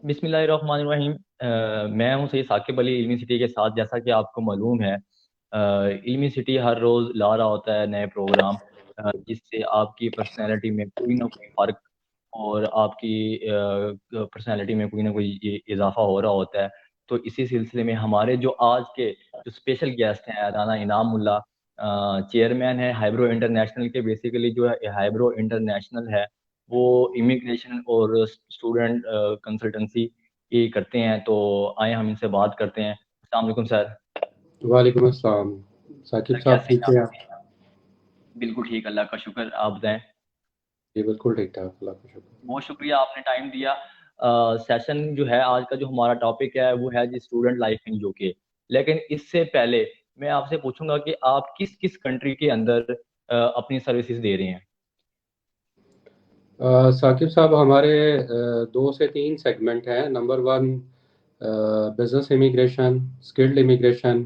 बिस्मिल्लाहिर्रहमानिर्रहीम। मैं हूं सैयद साकिब अली इल्मी सिटी के साथ। जैसा कि आपको मालूम है, इल्मी सिटी हर रोज़ ला रहा होता है नए प्रोग्राम, जिससे आपकी पर्सनैलिटी में कोई ना कोई फ़र्क और आपकी पर्सनैलिटी में कोई ना कोई ये इजाफा हो रहा होता है। तो इसी सिलसिले में हमारे जो आज के जो स्पेशल गेस्ट हैं, राना इनामुल्लाह, चेयरमैन है हाइब्रो इंटरनेशनल के। बेसिकली जो है हाइब्रो इंटरनेशनल है, वो इमिग्रेशन और स्टूडेंट कंसल्टेंसी ये करते हैं। तो आए हम इनसे बात करते हैं। अस्सलाम वालेकुम सर। वालेकुम अस्सलाम। साकिब सर साहब कैसे हैं ठीक आप? है आप? बिल्कुल ठीक, अल्लाह का शुक्र। आप बताएं। जी बिल्कुल ठीक ठाक, अल्लाह का शुक्र। बहुत शुक्रिया, आपने टाइम दिया। सेशन जो है आज का, जो हमारा टॉपिक है वो है जी स्टूडेंट लाइफ इन यूके। लेकिन इससे पहले मैं आपसे पूछूंगा कि आप किस किस कंट्री के अंदर अपनी सर्विसेज दे रहे हैं। साकिब साहब हमारे दो से तीन सेगमेंट हैं। Number one business immigration, skilled immigration,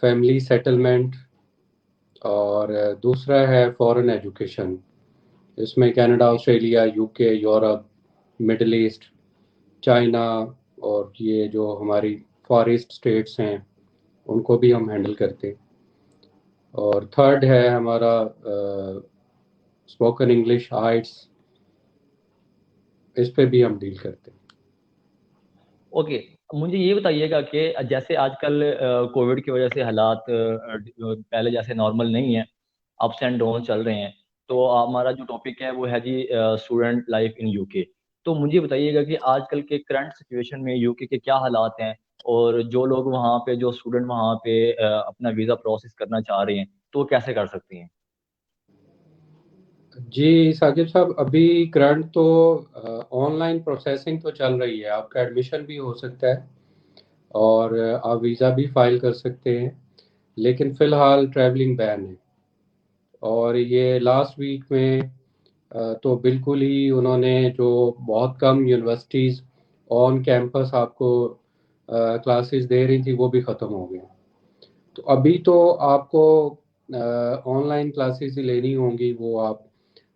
family settlement, और दूसरा है फॉरेन एजुकेशन। इसमें Canada, Australia, UK, Europe, middle east, China, और ये जो हमारी फॉरेस्ट स्टेट्स हैं उनको भी हम हैंडल करते हैं। और थर्ड है हमारा स्पोकन इंग्लिश आइट्स, इस पे भी हम डील करते हैं। ओके, मुझे ये बताइएगा कि जैसे आजकल कोविड की वजह से हालात पहले जैसे नॉर्मल नहीं है, अप्स एंड डाउन चल रहे हैं। तो हमारा जो टॉपिक है वो है जी स्टूडेंट लाइफ इन यूके। तो मुझे बताइएगा कि आजकल के करंट सिचुएशन में यूके के क्या हालात हैं, और जो लोग वहाँ पे, जो स्टूडेंट वहाँ पे अपना वीज़ा प्रोसेस करना चाह रहे हैं, तो वो कैसे कर सकते हैं। जी साकिब साहब, अभी करंट तो ऑनलाइन प्रोसेसिंग तो चल रही है। आपका एडमिशन भी हो सकता है और आप वीज़ा भी फाइल कर सकते हैं, लेकिन फ़िलहाल ट्रैवलिंग बैन है। और ये लास्ट वीक में तो बिल्कुल ही उन्होंने जो बहुत कम यूनिवर्सिटीज़ ऑन कैंपस आपको क्लासेस दे रही थी वो भी ख़त्म हो गए। तो अभी तो आपको ऑनलाइन क्लासेस ही लेनी होंगी। वो आप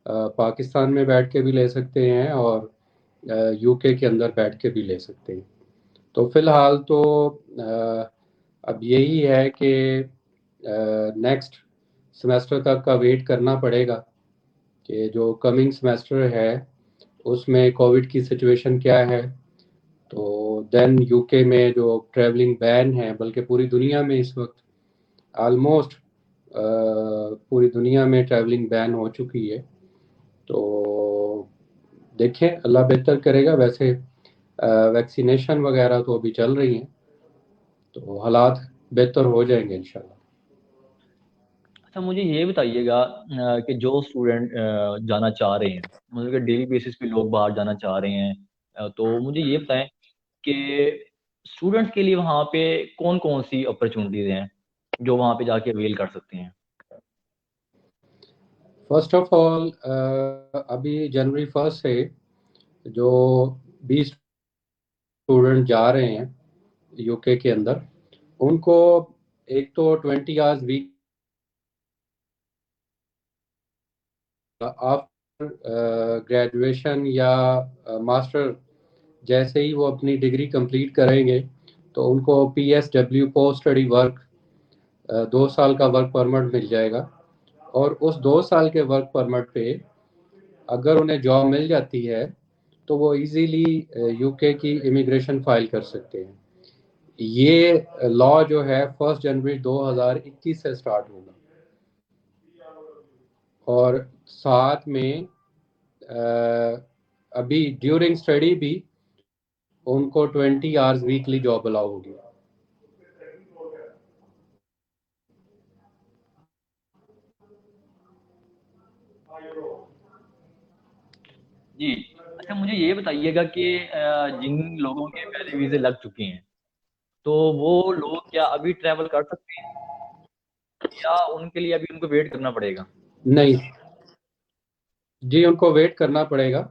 पाकिस्तान में बैठ के भी ले सकते हैं और यूके के अंदर बैठ के भी ले सकते हैं। तो फिलहाल तो अब यही है कि नेक्स्ट सेमेस्टर तक का वेट करना पड़ेगा कि जो कमिंग सेमेस्टर है उसमें कोविड की सिचुएशन क्या है। तो देन यूके में जो ट्रैवलिंग बैन है, बल्कि पूरी दुनिया में इस वक्त ऑलमोस्ट पूरी दुनिया में ट्रैवलिंग बैन हो चुकी है। तो देखें, अल्लाह बेहतर करेगा। वैसे वैक्सीनेशन वगैरह तो अभी चल रही हैं, तो हालात बेहतर हो जाएंगे इंशाल्लाह। अच्छा, मुझे ये बताइएगा कि जो स्टूडेंट जाना चाह रहे हैं, मतलब कि डेली बेसिस पे लोग बाहर जाना चाह रहे हैं, तो मुझे ये बताएं कि स्टूडेंट्स के लिए वहाँ पे कौन कौन सी अपॉर्चुनिटीज हैं जो वहाँ पे जाके अवेल कर सकते हैं। फर्स्ट ऑफ ऑल, अभी जनवरी फर्स्ट से जो 20 स्टूडेंट जा रहे हैं यूके के अंदर, उनको एक तो 20 आवर्स वीक आफ्टर ग्रेजुएशन या मास्टर, जैसे ही वो अपनी डिग्री कंप्लीट करेंगे तो उनको PSW, पोस्ट स्टडी वर्क, 2 साल का वर्क परमिट मिल जाएगा। और उस 2 साल के वर्क परमिट पे अगर उन्हें जॉब मिल जाती है तो वो इजीली यूके की इमिग्रेशन फाइल कर सकते हैं। ये लॉ जो है 1 जनवरी 2021 से स्टार्ट होगा। और साथ में अभी ड्यूरिंग स्टडी भी उनको 20 आवर्स वीकली जॉब अलाउ होगी। जी। अच्छा, मुझे ये बताइएगा कि जिन लोगों के पहले वीजे लग चुके हैं, तो वो लोग क्या अभी ट्रैवल कर सकते हैं, या उनके लिए अभी उनको वेट करना पड़ेगा। नहीं जी, उनको वेट करना पड़ेगा।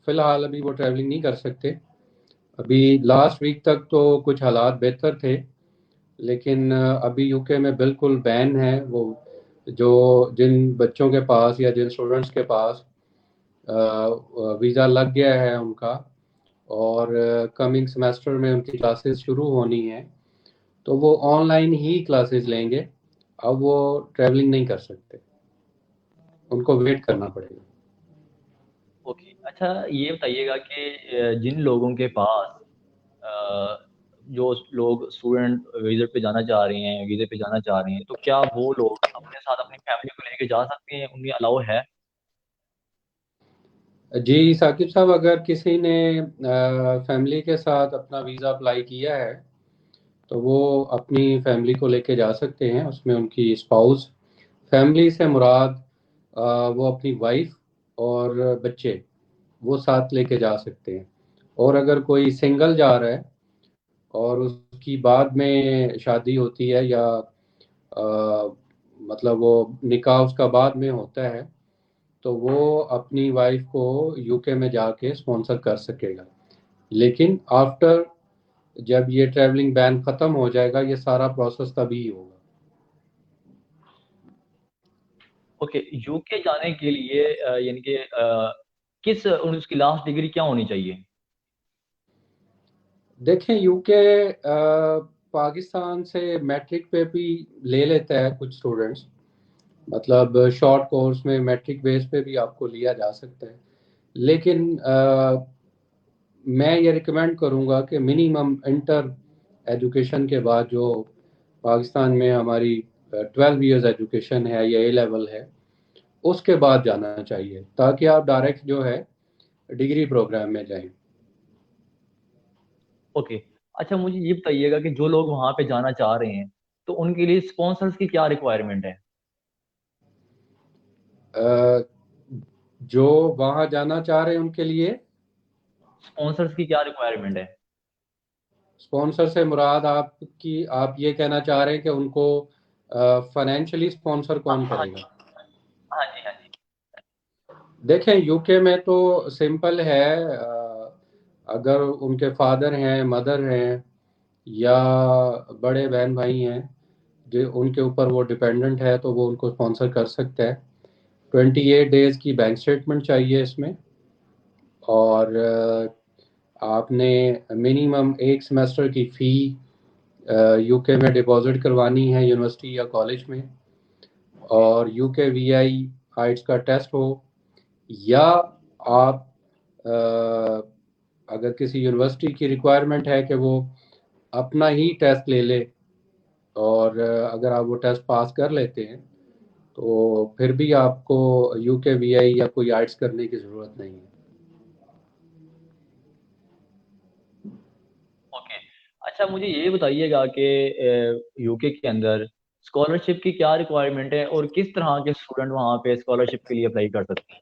फिलहाल अभी वो ट्रैवलिंग नहीं कर सकते। अभी लास्ट वीक तक तो कुछ हालात बेहतर थे, लेकिन अभी यूके में बिल्कुल बैन है। वो जो जिन बच्चों के पास या जिन स्टूडेंट्स के पास वीज़ा लग गया है उनका और कमिंग सेमेस्टर में उनकी क्लासेस शुरू होनी है, तो वो ऑनलाइन ही क्लासेस लेंगे। अब वो ट्रैवलिंग नहीं कर सकते, उनको वेट करना ओके। पड़ेगा। ओके, अच्छा ये बताइएगा कि जिन लोगों के पास अ, जो लोग स्टूडेंट विजिट पे जाना चाह रहे हैं, वीज़े पे जाना चाह रहे हैं, तो क्या वो लोग अपने साथ अपनी फैमिली को लेके जा सकते हैं, उन्हें अलाउ है? जी साकिब साहब, अगर किसी ने फैमिली के साथ अपना वीज़ा अप्लाई किया है तो वो अपनी फैमिली को लेके जा सकते हैं। उसमें उनकी स्पाउस, फैमिली से मुराद वो अपनी वाइफ और बच्चे, वो साथ लेके जा सकते हैं। और अगर कोई सिंगल जा रहा है और उसकी बाद में शादी होती है या मतलब वो निकाह उसका बाद में होता है, तो वो अपनी वाइफ को यूके में जाके स्पॉन्सर कर सकेगा। लेकिन आफ्टर, जब ये ट्रैवलिंग बैन खत्म हो जाएगा, ये सारा प्रोसेस तभी होगा। ओके, यूके जाने के लिए यानी कि किस उसकी लास्ट डिग्री क्या होनी चाहिए? देखें, यूके पाकिस्तान से मैट्रिक पे भी ले लेता है कुछ स्टूडेंट्स। मतलब शॉर्ट कोर्स में मैट्रिक बेस पे भी आपको लिया जा सकता है। लेकिन मैं ये रिकमेंड करूँगा कि मिनिमम इंटर एजुकेशन के बाद, जो पाकिस्तान में हमारी 12 इयर्स एजुकेशन है या ए लेवल है, उसके बाद जाना चाहिए, ताकि आप डायरेक्ट जो है डिग्री प्रोग्राम में जाएं। ओके, अच्छा मुझे ये बताइएगा कि जो लोग वहाँ पे जाना चाह रहे हैं, तो उनके लिए स्पॉन्सर्स की क्या रिक्वायरमेंट है? अ, जो वहाँ जाना चाह रहे हैं उनके लिए स्पॉन्सर्स की क्या रिक्वायरमेंट है? स्पॉन्सर से मुराद आपकी, आप ये कहना चाह रहे हैं कि उनको फाइनेंशियली स्पॉन्सर हाँ कौन हाँ करेगा? जी, हाँ जी, हाँ जी। देखें, यूके में तो सिंपल है। अगर उनके फादर हैं, मदर हैं या बड़े बहन भाई हैं जो उनके ऊपर वो डिपेंडेंट है, तो वो उनको स्पॉन्सर कर सकता है। 28 डेज की बैंक स्टेटमेंट चाहिए इसमें। और आपने मिनिमम एक सेमेस्टर की फ़ी यूके में डिपॉजिट करवानी है यूनिवर्सिटी या कॉलेज में। ओके। और यूके वीआई आइट्स का टेस्ट हो, या आप अगर किसी यूनिवर्सिटी की रिक्वायरमेंट है कि वो अपना ही टेस्ट ले ले, और अगर आप वो टेस्ट पास कर लेते हैं, तो फिर भी आपको यूके वीआई या कोई आइट्स करने की ज़रूरत नहीं है। ओके, अच्छा मुझे ये बताइएगा कि यूके के अंदर स्कॉलरशिप की क्या रिक्वायरमेंट है और किस तरह के स्टूडेंट वहाँ पे स्कॉलरशिप के लिए अप्लाई कर सकते हैं?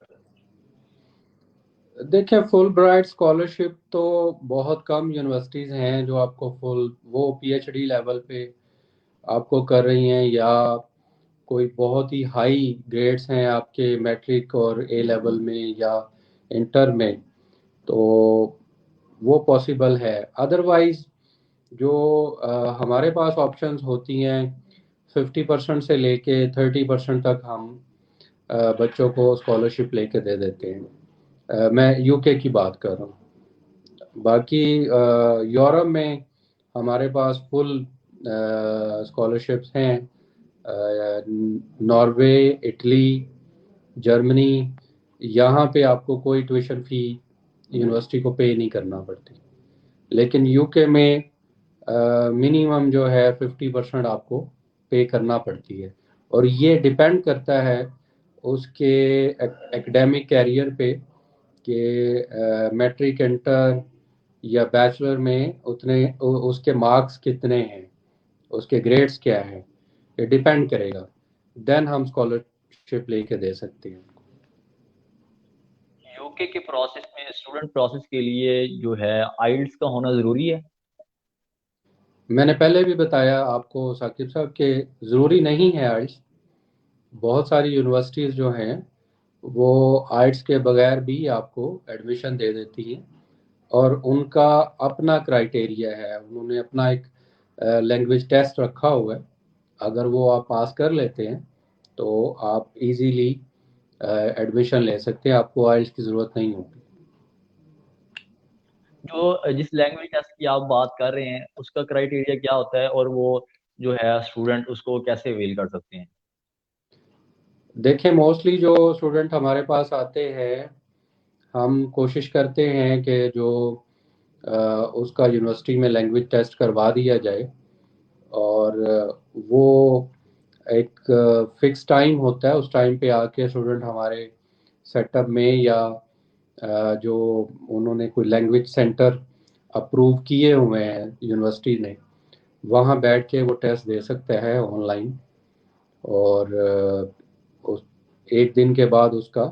देखिए, फुल ब्राइट स्कॉलरशिप तो बहुत कम यूनिवर्सिटीज़ हैं जो आपको फुल वो पीएचडी लेवल पे आपको कर रही हैं, या कोई बहुत ही हाई ग्रेड्स हैं आपके मैट्रिक और ए लेवल में या इंटर में, तो वो पॉसिबल है। अदरवाइज जो हमारे पास ऑप्शंस होती हैं, 50% से लेके 30% तक हम बच्चों को स्कॉलरशिप लेके दे देते हैं। मैं यूके की बात कर रहा हूँ। बाकी यूरोप में हमारे पास फुल स्कॉलरशिप्स हैं। नॉर्वे, इटली, जर्मनी, यहाँ पे आपको कोई ट्यूशन फ़ी यूनिवर्सिटी को पे नहीं करना पड़ती। लेकिन यूके में मिनिमम जो है 50% आपको पे करना पड़ती है। और ये डिपेंड करता है उसके एकेडमिक कैरियर पे कि मैट्रिक, इंटर या बैचलर में उसके मार्क्स कितने हैं, उसके ग्रेड्स क्या हैं, ये डिपेंड करेगा। देन हम स्कॉलरशिप लेके दे सकते हैं। यूके के प्रोसेस में, स्टूडेंट प्रोसेस के लिए जो है आइल्स का होना ज़रूरी है? मैंने पहले भी बताया आपको साकिब साहब कि ज़रूरी नहीं है आइट्स। बहुत सारी यूनिवर्सिटीज़ जो हैं वो आइट्स के बगैर भी आपको एडमिशन दे देती हैं। और उनका अपना क्राइटेरिया है, उन्होंने अपना एक लैंग्वेज टेस्ट रखा हुआ है। अगर वो आप पास कर लेते हैं तो आप इजीली एडमिशन ले सकते हैं, आपको आइल्स की ज़रूरत नहीं होगी। जो जिस लैंग्वेज टेस्ट की आप बात कर रहे हैं उसका क्राइटेरिया क्या होता है, और वो जो है स्टूडेंट उसको कैसे अवेल कर सकते हैं? देखिए, मोस्टली जो स्टूडेंट हमारे पास आते हैं, हम कोशिश करते हैं कि जो उसका यूनिवर्सिटी में लैंग्वेज टेस्ट करवा दिया जाए, और वो एक फिक्स टाइम होता है, उस टाइम पे आके स्टूडेंट हमारे सेटअप में, या जो उन्होंने कोई लैंग्वेज सेंटर अप्रूव किए हुए हैं यूनिवर्सिटी ने, वहाँ बैठ के वो टेस्ट दे सकता है ऑनलाइन। और उस एक दिन के बाद उसका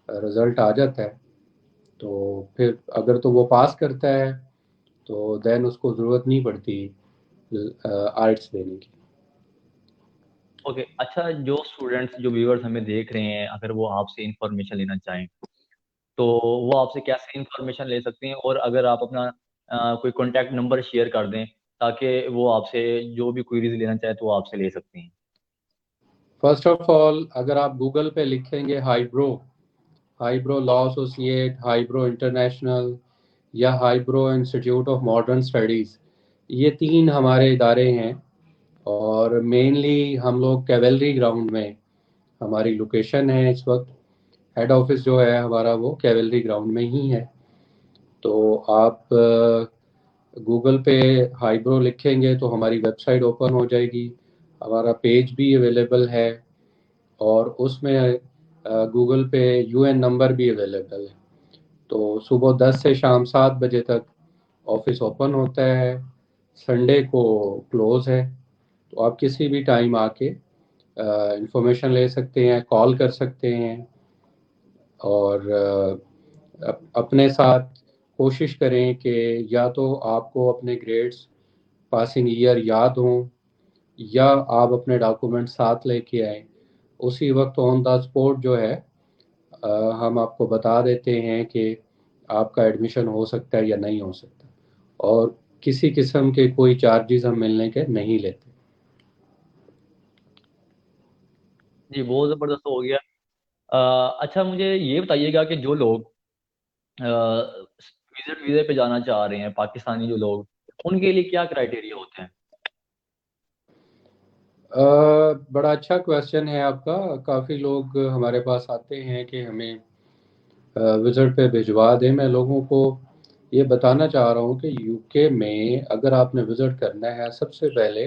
रिज़ल्ट आ जाता है। तो फिर अगर तो वो पास करता है तो देन उसको ज़रूरत नहीं पड़ती आर्ट्स देने की। ओके, अच्छा, जो स्टूडेंट्स, जो व्यूअर्स हमें देख रहे हैं, अगर वो आपसे इंफॉर्मेशन लेना चाहें तो वो आपसे कैसे इंफॉर्मेशन ले सकते हैं? और अगर आप अपना कोई कॉन्टैक्ट नंबर शेयर कर दें ताकि वो आपसे जो भी क्वेरीज लेना चाहे तो वो आपसे ले सकते हैं। फर्स्ट ऑफ ऑल, अगर आप गूगल पे लिखेंगे हाईब्रो, हाईब्रो लॉ एसोसिएट, हाईब्रो इंटरनेशनल, या हाईब्रो इंस्टीट्यूट ऑफ मॉडर्न स्टडीज़, ये तीन हमारे इदारे हैं। और मेनली हम लोग कैवेलरी ग्राउंड में हमारी लोकेशन है इस वक्त। हेड ऑफिस जो है हमारा वो कैवेलरी ग्राउंड में ही है। तो आप गूगल पे हाईब्रो लिखेंगे तो हमारी वेबसाइट ओपन हो जाएगी, हमारा पेज भी अवेलेबल है, और उसमें गूगल पे यूएन नंबर भी अवेलेबल है। तो सुबह 10 से शाम 7 बजे तक ऑफिस ओपन होता है, संडे को क्लोज है। तो आप किसी भी टाइम आके इंफॉर्मेशन ले सकते हैं, कॉल कर सकते हैं। और अपने साथ कोशिश करें कि या तो आपको अपने ग्रेड्स, पासिंग ईयर याद हों, या आप अपने डॉक्यूमेंट साथ लेके आए। उसी वक्त ऑन द स्पॉट जो है अ, हम आपको बता देते हैं कि आपका एडमिशन हो सकता है या नहीं हो सकता। और किसी किस्म के कोई चार्जेस हम मिलने के नहीं लेते। जी, बहुत ज़बरदस्त हो गया। अच्छा, मुझे ये बताइएगा कि जो लोग विजिट वीज़े पे जाना चाह रहे हैं, पाकिस्तानी जो लोग, उनके लिए क्या क्राइटेरिया होते हैं? बड़ा अच्छा क्वेश्चन है आपका। काफ़ी लोग हमारे पास आते हैं कि हमें विज़िट पे भिजवा दें। मैं लोगों को ये बताना चाह रहा हूँ कि यूके में अगर आपने विज़िट करना है, सबसे पहले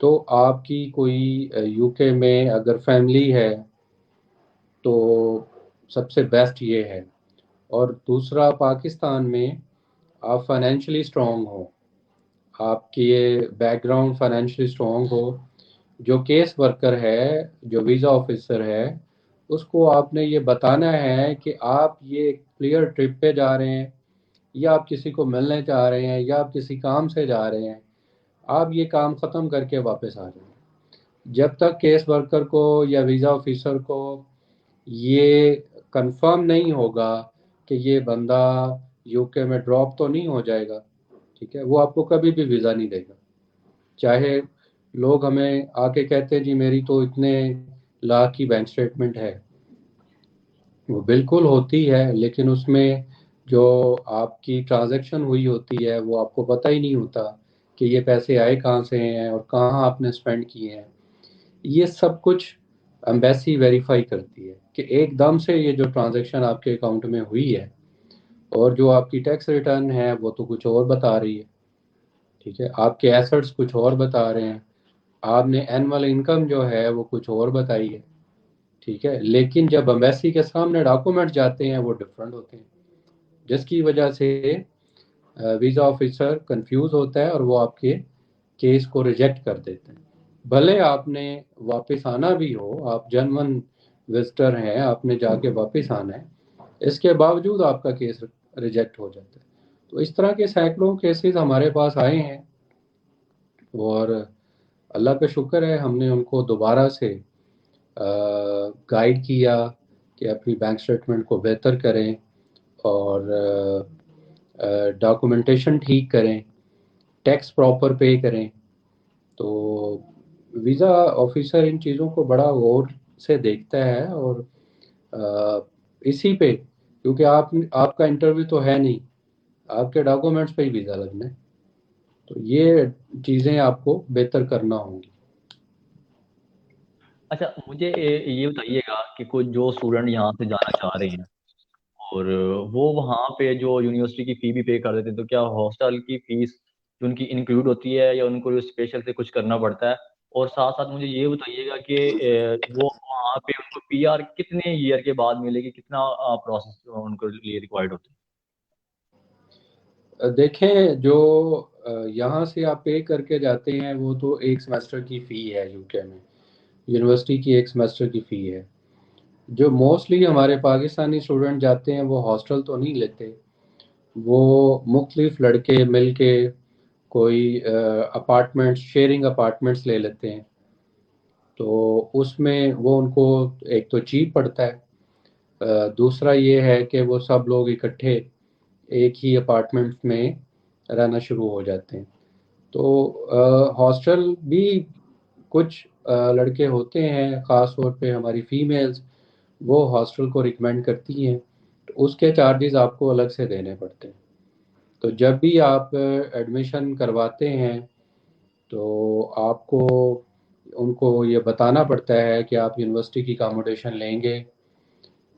तो आपकी कोई यूके में अगर फैमिली है तो सबसे बेस्ट ये है। और दूसरा, पाकिस्तान में आप फाइनेंशियली स्ट्रांग हो, आपकी ये बैकग्राउंड फाइनेंशियली स्ट्रांग हो। जो केस वर्कर है, जो वीज़ा ऑफिसर है, उसको आपने ये बताना है कि आप ये क्लियर ट्रिप पे जा रहे हैं, या आप किसी को मिलने जा रहे हैं, या आप किसी काम से जा रहे हैं। आप ये काम ख़त्म करके वापस आ जाएं। जब तक केस वर्कर को या वीज़ा ऑफिसर को ये कंफर्म नहीं होगा कि ये बंदा यूके में ड्रॉप तो नहीं हो जाएगा, ठीक है, वो आपको कभी भी वीज़ा नहीं देगा। चाहे लोग हमें आके कहते हैं जी मेरी तो इतने लाख की बैंक स्टेटमेंट है, वो बिल्कुल होती है, लेकिन उसमें जो आपकी ट्रांजैक्शन हुई होती है वो आपको पता ही नहीं होता कि ये पैसे आए कहाँ से हैं और कहाँ आपने स्पेंड किए हैं। ये सब कुछ एम्बेसी वेरीफाई करती है कि एकदम से ये जो ट्रांजैक्शन आपके अकाउंट में हुई है, और जो आपकी टैक्स रिटर्न है वो तो कुछ और बता रही है, ठीक है, आपके एसेट्स कुछ और बता रहे हैं, आपने एनुअल इनकम जो है वो कुछ और बताई है, ठीक है। लेकिन जब एम्बेसी के सामने डॉक्यूमेंट जाते हैं वो डिफरेंट होते हैं, जिसकी वजह से वीज़ा ऑफिसर कंफ्यूज होता है और वो आपके केस को रिजेक्ट कर देते हैं। भले आपने वापस आना भी हो, आप जनवन विजिटर हैं, आपने जाके वापस आना है, इसके बावजूद आपका केस रिजेक्ट हो जाता है। तो इस तरह के सैकड़ों केसेस हमारे पास आए हैं, और अल्लाह का शुक्र है हमने उनको दोबारा से गाइड किया कि अपनी बैंक स्टेटमेंट को बेहतर करें, और डॉक्यूमेंटेशन ठीक करें, टैक्स प्रॉपर पे करें। तो वीज़ा ऑफिसर इन चीज़ों को बड़ा गौर से देखता है, और इसी पे, क्योंकि आपका इंटरव्यू तो है नहीं, आपके डॉक्यूमेंट्स पे ही वीज़ा लगना है। तो ये चीज़ें आपको बेहतर करना होंगी। अच्छा, मुझे ये बताइएगा कि कुछ जो स्टूडेंट यहाँ से जाना चाह रहे हैं और वो वहाँ पे जो यूनिवर्सिटी की फी भी पे कर देते हैं, तो क्या हॉस्टल की फीस जो उनकी इंक्लूड होती है या उनको स्पेशल से कुछ करना पड़ता है? और साथ साथ मुझे ये बताइएगा कि वो वहाँ पे उनको पीआर कितने ईयर के बाद मिलेगी, कितना प्रोसेस उनको लिए रिक्वायर्ड होता है? देखें, जो यहाँ से आप पे करके जाते हैं वो तो एक सेमेस्टर की फ़ी है यूके में, यूनिवर्सिटी की एक सेमेस्टर की फ़ी है। जो मोस्टली हमारे पाकिस्तानी स्टूडेंट जाते हैं वो हॉस्टल तो नहीं लेते, वो मुख्तलिफ लड़के मिल के कोई अपार्टमेंट्स, शेयरिंग अपार्टमेंट्स ले लेते हैं। तो उसमें वो उनको एक तो चीप पड़ता है, दूसरा ये है कि वो सब लोग इकट्ठे एक ही अपार्टमेंट में रहना शुरू हो जाते हैं। तो हॉस्टल भी कुछ लड़के होते हैं, ख़ास तौर पे हमारी फ़ीमेल्स, वो हॉस्टल को रिकमेंड करती हैं, तो उसके चार्जेस आपको अलग से देने पड़ते हैं। तो जब भी आप एडमिशन करवाते हैं तो आपको उनको ये बताना पड़ता है कि आप यूनिवर्सिटी की अकोमोडेशन लेंगे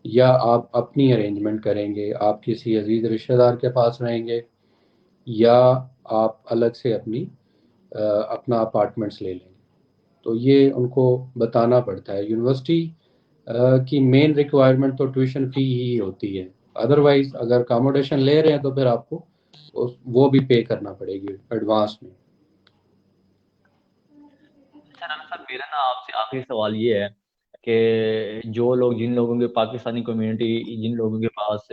या आप अपनी अरेंजमेंट करेंगे, आप किसी अजीज़ रिश्तेदार के पास रहेंगे या आप अलग से अपना अपार्टमेंट्स ले लेंगे। तो ये उनको बताना पड़ता है। यूनिवर्सिटी की मेन रिक्वायरमेंट तो ट्यूशन फ़ी ही होती है, अदरवाइज़ अगर अकोमोडेशन ले रहे हैं तो फिर आपको वो भी पे करना पड़ेगी एडवांस में। अच्छा राना साहब, मेरा ना आपसे आखिरी सवाल ये है कि जो लोग, जिन लोगों के पाकिस्तानी कम्युनिटी, जिन लोगों के पास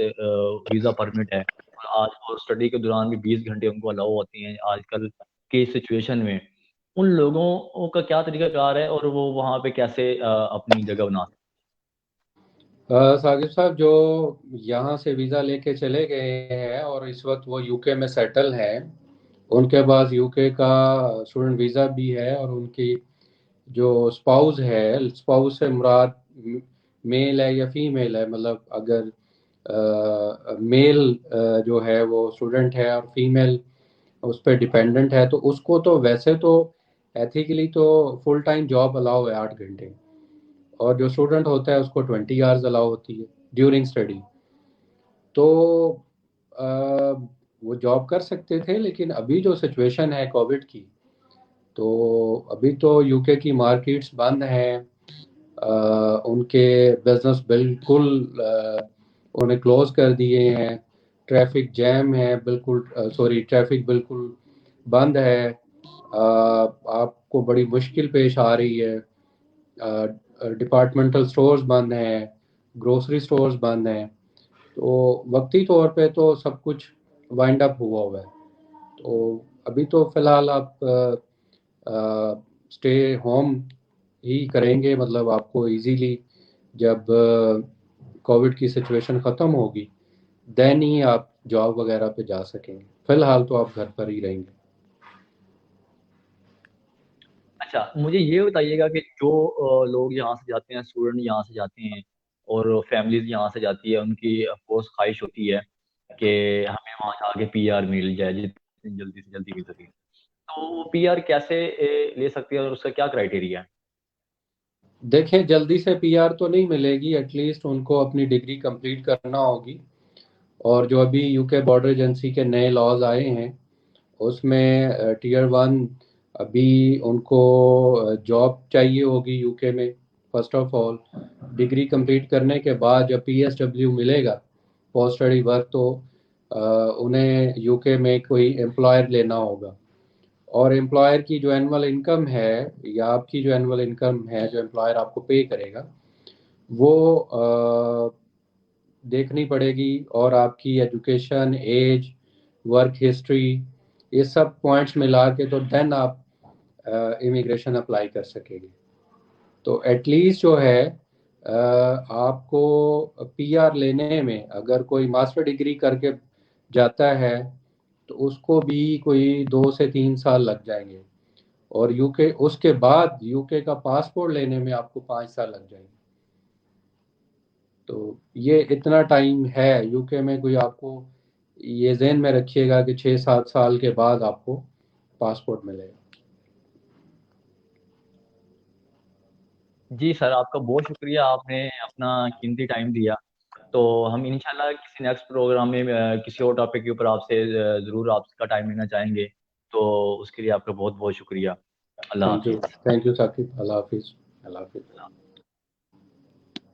वीज़ा परमिट है और आज और स्टडी के दौरान भी 20 घंटे उनको अलाउ होती हैं आजकल की सिचुएशन में, उन लोगों का क्या तरीकाकार है और वो वहाँ पे कैसे अपनी जगह बना सकते साकिब साहब, जो यहाँ से वीज़ा लेके चले गए हैं और इस वक्त वो यूके में सेटल हैं, उनके पास यूके का स्टूडेंट वीज़ा भी है और उनकी जो स्पाउस है, स्पाउस से मुराद मेल है या फीमेल है, मतलब अगर मेल जो है वो स्टूडेंट है और फीमेल उस पर डिपेंडेंट है, तो उसको तो वैसे तो एथिकली तो फुल टाइम जॉब अलाउ है 8 घंटे, और जो स्टूडेंट होता है उसको 20 आवर्स अलाउ होती है ड्यूरिंग स्टडी। तो अ, वो जॉब कर सकते थे, लेकिन अभी जो सिचुएशन है कोविड की, तो अभी तो यूके की मार्केट्स बंद हैं, उनके बिजनेस बिल्कुल उन्हें क्लोज कर दिए हैं, ट्रैफिक जैम है बिल्कुल, सॉरी ट्रैफिक बिल्कुल बंद है, आपको बड़ी मुश्किल पेश आ रही है, डिपार्टमेंटल स्टोर्स बंद हैं, ग्रोसरी स्टोर्स बंद हैं। तो वक्ती तौर पे तो सब कुछ वाइंड अप हुआ है। तो अभी तो फ़िलहाल आप स्टे होम ही करेंगे, मतलब आपको इजीली जब कोविड की सिचुएशन ख़त्म होगी देन ही आप जॉब वगैरह पे जा सकेंगे। फ़िलहाल तो आप घर पर ही रहेंगे। हैं? अच्छा, मुझे ये बताइएगा कि जो लोग यहाँ से जाते हैं, स्टूडेंट यहाँ से जाते हैं और फैमिलीज यहाँ से जाती है, उनकी ऑफकोर्स ख्वाहिश होती है कि हमें वहाँ जाके पीआर मिल जाए, जितनी जल्दी से जल्दी मिल सके। तो वो पीआर कैसे ले सकती है और उसका क्या क्राइटेरिया है? देखें, जल्दी से पीआर तो नहीं मिलेगी, एटलीस्ट उनको अपनी डिग्री कंप्लीट करना होगी। और जो अभी यूके बॉर्डर एजेंसी के नए लॉज आए हैं उसमें टीयर वन अभी उनको जॉब चाहिए होगी यूके में। First of all, degree complete करने के बाद जब पीएसडब्ल्यू मिलेगा, पोस्ट स्टडी वर्क, तो अ, उन्हें यूके में कोई एम्प्लॉयर लेना होगा। और एम्प्लॉयर की जो एनुअल इनकम है या आपकी जो एनुअल इनकम है जो एम्प्लॉयर आपको पे करेगा, वो देखनी पड़ेगी, और आपकी एजुकेशन, एज, वर्क हिस्ट्री, ये सब पॉइंट्स मिला के तो देन आप इमिग्रेशन अप्लाई कर सकेंगे। तो एटलीस्ट जो है आपको पीआर लेने में अगर कोई मास्टर डिग्री करके जाता है तो उसको भी कोई 2 से 3 साल लग जाएंगे, और यूके उसके बाद यूके का पासपोर्ट लेने में आपको 5 साल लग जाएंगे। तो ये इतना टाइम है यूके में, कोई आपको ये ज़हन में रखिएगा कि 6-7 साल के बाद आपको पासपोर्ट मिलेगा। जी सर, आपका बहुत शुक्रिया, आपने अपना कीमती टाइम दिया। तो हम इंशाल्लाह किसी नेक्स्ट प्रोग्राम में किसी और टॉपिक के ऊपर आपसे ज़रूर आपका टाइम लेना चाहेंगे। तो उसके लिए आपका बहुत बहुत शुक्रिया। अल्लाह थैंक यू, हाफिज़। Thank you Saqib. अल्लाह हाफिज़। अल्लाह हाफिज़।